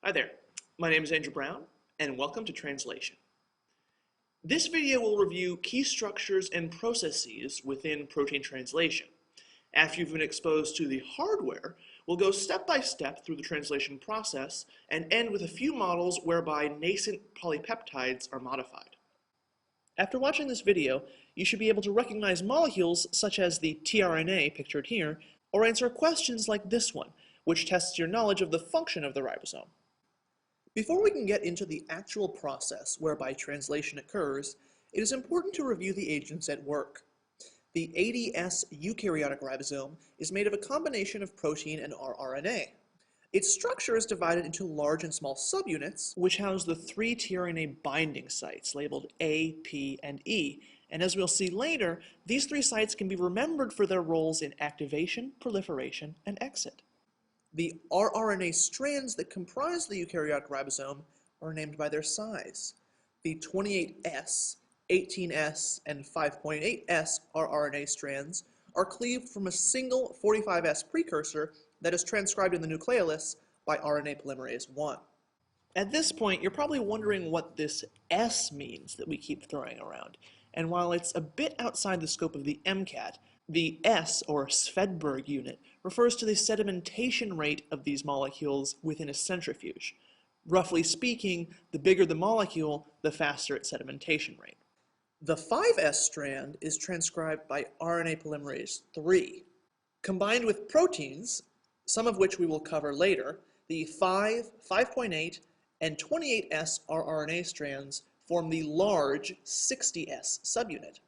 Hi there, my name is Andrew Brown, and welcome to Translation. This video will review key structures and processes within protein translation. After you've been exposed to the hardware, we'll go step by step through the translation process and end with a few models whereby nascent polypeptides are modified. After watching this video, you should be able to recognize molecules such as the tRNA pictured here, or answer questions like this one, which tests your knowledge of the function of the ribosome. Before we can get into the actual process whereby translation occurs, it is important to review the agents at work. The 80S eukaryotic ribosome is made of a combination of protein and rRNA. Its structure is divided into large and small subunits, which house the three tRNA binding sites labeled A, P, and E. And as we'll see later, these three sites can be remembered for their roles in activation, proliferation, and exit. The rRNA strands that comprise the eukaryotic ribosome are named by their size. The 28S, 18S, and 5.8S rRNA strands are cleaved from a single 45S precursor that is transcribed in the nucleolus by RNA polymerase I. At this point, you're probably wondering what this S means that we keep throwing around. And while it's a bit outside the scope of the MCAT, the S, or Svedberg unit, refers to the sedimentation rate of these molecules within a centrifuge. Roughly speaking, the bigger the molecule, the faster its sedimentation rate. The 5S strand is transcribed by RNA polymerase III. Combined with proteins, some of which we will cover later, the 5, 5.8, and 28S rRNA strands form the large 60S subunit,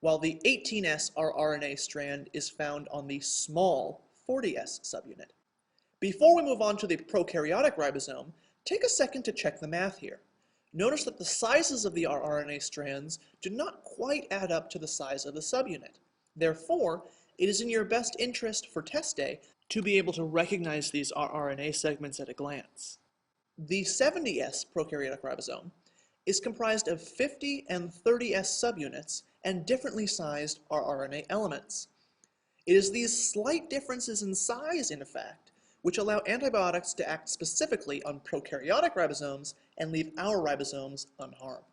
while the 18S rRNA strand is found on the small 40S subunit. Before we move on to the prokaryotic ribosome, take a second to check the math here. Notice that the sizes of the rRNA strands do not quite add up to the size of the subunit. Therefore, it is in your best interest for test day to be able to recognize these rRNA segments at a glance. The 70S prokaryotic ribosome is comprised of 50 and 30S subunits and differently sized rRNA elements. It is these slight differences in size, in fact, which allow antibiotics to act specifically on prokaryotic ribosomes and leave our ribosomes unharmed.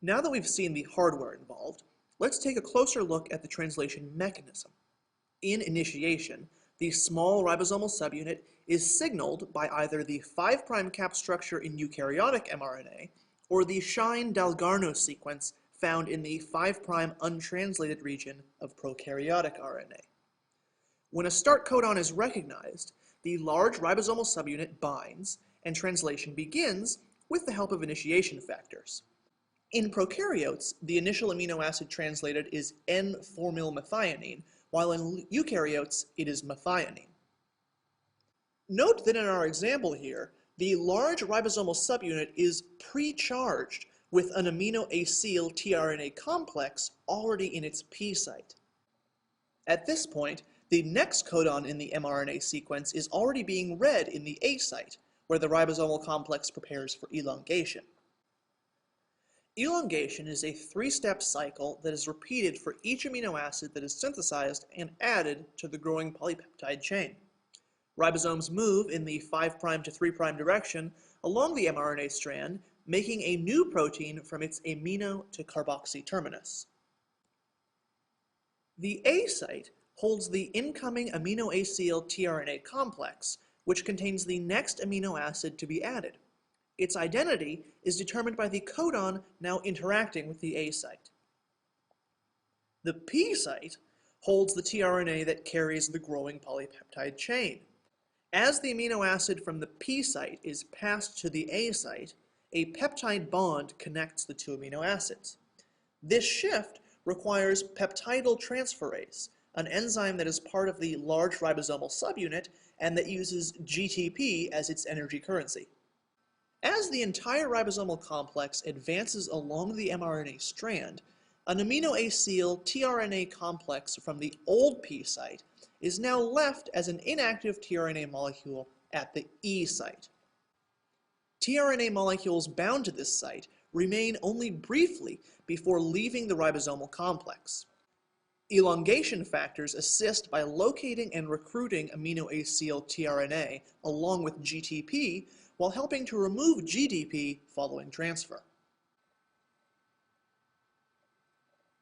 Now that we've seen the hardware involved, let's take a closer look at the translation mechanism. In initiation, the small ribosomal subunit is signaled by either the 5' cap structure in eukaryotic mRNA or the Shine-Dalgarno sequence found in the 5' untranslated region of prokaryotic RNA. When a start codon is recognized, the large ribosomal subunit binds, and translation begins with the help of initiation factors. In prokaryotes, the initial amino acid translated is N-formylmethionine, while in eukaryotes it is methionine. Note that in our example here, the large ribosomal subunit is pre-charged with an amino-acyl tRNA complex already in its P site. At this point, the next codon in the mRNA sequence is already being read in the A site, where the ribosomal complex prepares for elongation. Elongation is a three-step cycle that is repeated for each amino acid that is synthesized and added to the growing polypeptide chain. Ribosomes move in the 5' to 3' direction along the mRNA strand, making a new protein from its amino to carboxy terminus. The A site holds the incoming amino-acyl tRNA complex, which contains the next amino acid to be added. Its identity is determined by the codon now interacting with the A site. The P site holds the tRNA that carries the growing polypeptide chain. As the amino acid from the P site is passed to the A site, a peptide bond connects the two amino acids. This shift requires peptidyl transferase, an enzyme that is part of the large ribosomal subunit and that uses GTP as its energy currency. As the entire ribosomal complex advances along the mRNA strand, an amino-acyl tRNA complex from the old P site is now left as an inactive tRNA molecule at the E site. tRNA molecules bound to this site remain only briefly before leaving the ribosomal complex. Elongation factors assist by locating and recruiting amino acyl tRNA along with GTP while helping to remove GDP following transfer.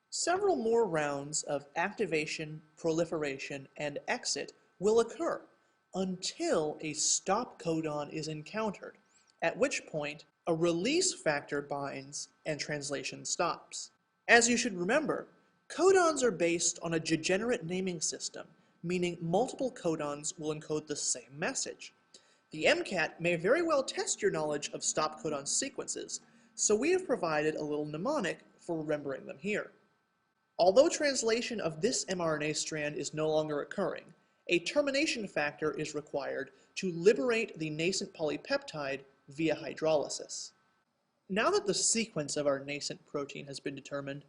Several more rounds of activation, proliferation, and exit will occur until a stop codon is encountered, at which point a release factor binds and translation stops. As you should remember, codons are based on a degenerate naming system, meaning multiple codons will encode the same message. The MCAT may very well test your knowledge of stop codon sequences, so we have provided a little mnemonic for remembering them here. Although translation of this mRNA strand is no longer occurring, a termination factor is required to liberate the nascent polypeptide via hydrolysis. Now that the sequence of our nascent protein has been determined,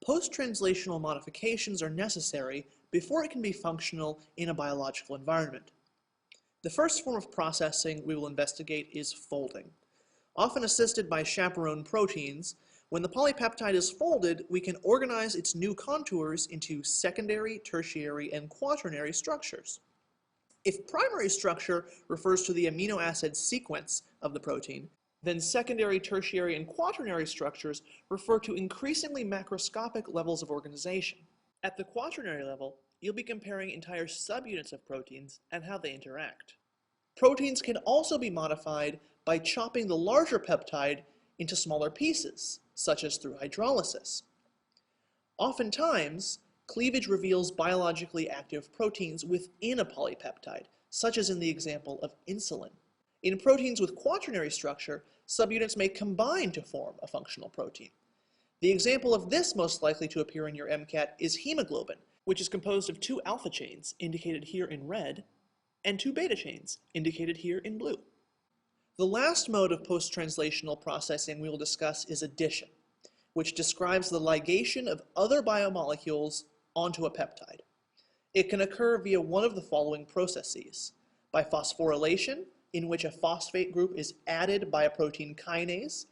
post-translational modifications are necessary before it can be functional in a biological environment. The first form of processing we will investigate is folding. Often assisted by chaperone proteins, when the polypeptide is folded, we can organize its new contours into secondary, tertiary, and quaternary structures. If primary structure refers to the amino acid sequence of the protein, then secondary, tertiary, and quaternary structures refer to increasingly macroscopic levels of organization. At the quaternary level, you'll be comparing entire subunits of proteins and how they interact. Proteins can also be modified by chopping the larger peptide into smaller pieces, such as through hydrolysis. Oftentimes, cleavage reveals biologically active proteins within a polypeptide, such as in the example of insulin. In proteins with quaternary structure, subunits may combine to form a functional protein. The example of this most likely to appear in your MCAT is hemoglobin, which is composed of 2 alpha chains, indicated here in red, and 2 beta chains, indicated here in blue. The last mode of post-translational processing we will discuss is addition, which describes the ligation of other biomolecules onto a peptide. It can occur via one of the following processes: by phosphorylation, in which a phosphate group is added by a protein kinase,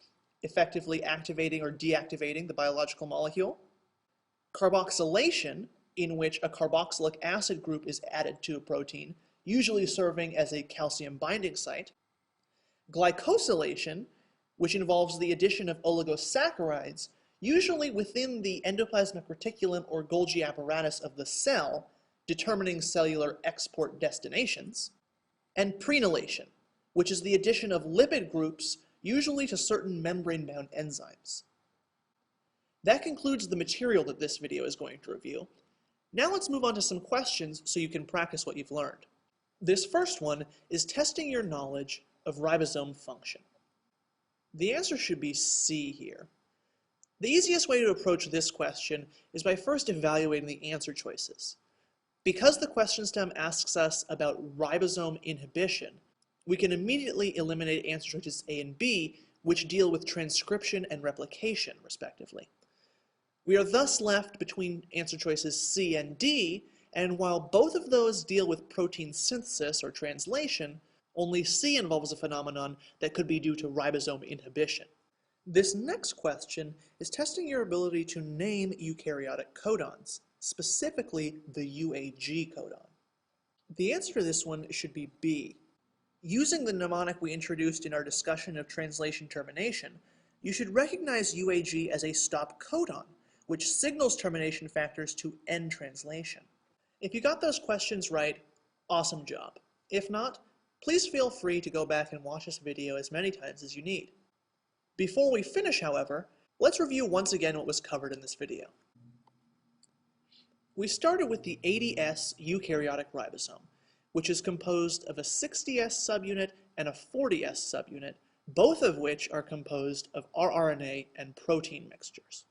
effectively activating or deactivating the biological molecule; carboxylation, in which a carboxylic acid group is added to a protein, usually serving as a calcium binding site; glycosylation, which involves the addition of oligosaccharides, usually within the endoplasmic reticulum or Golgi apparatus of the cell, determining cellular export destinations; and prenylation, which is the addition of lipid groups, usually to certain membrane-bound enzymes. That concludes the material that this video is going to review. Now let's move on to some questions so you can practice what you've learned. This first one is testing your knowledge of ribosome function. The answer should be C here. The easiest way to approach this question is by first evaluating the answer choices. Because the question stem asks us about ribosome inhibition, we can immediately eliminate answer choices A and B, which deal with transcription and replication, respectively. We are thus left between answer choices C and D, and while both of those deal with protein synthesis or translation, only C involves a phenomenon that could be due to ribosome inhibition. This next question is testing your ability to name eukaryotic codons, specifically the UAG codon. The answer to this one should be B. Using the mnemonic we introduced in our discussion of translation termination, you should recognize UAG as a stop codon, which signals termination factors to end translation. If you got those questions right, awesome job. If not, please feel free to go back and watch this video as many times as you need. Before we finish, however, let's review once again what was covered in this video. We started with the 80S eukaryotic ribosome, which is composed of a 60S subunit and a 40S subunit, both of which are composed of rRNA and protein mixtures.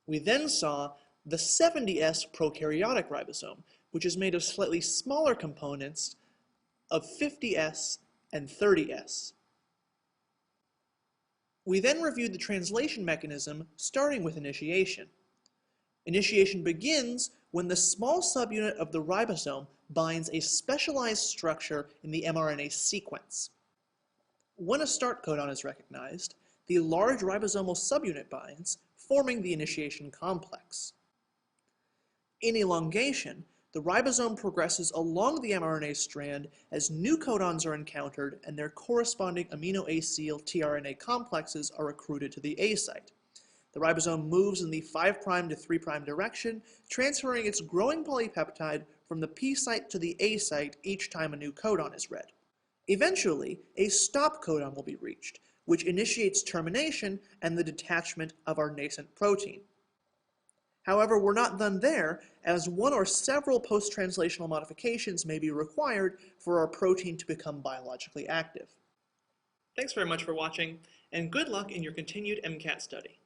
We then saw the 70S prokaryotic ribosome, which is made of slightly smaller components of 50S and 30S. We then reviewed the translation mechanism, starting with initiation. Initiation begins when the small subunit of the ribosome binds a specialized structure in the mRNA sequence. When a start codon is recognized, the large ribosomal subunit binds, forming the initiation complex. In elongation, the ribosome progresses along the mRNA strand as new codons are encountered and their corresponding amino-acyl tRNA complexes are recruited to the A site. The ribosome moves in the 5' to 3' direction, transferring its growing polypeptide from the P site to the A site each time a new codon is read. Eventually, a stop codon will be reached, which initiates termination and the detachment of our nascent protein. However, we're not done there, as one or several post-translational modifications may be required for our protein to become biologically active. Thanks very much for watching, and good luck in your continued MCAT study.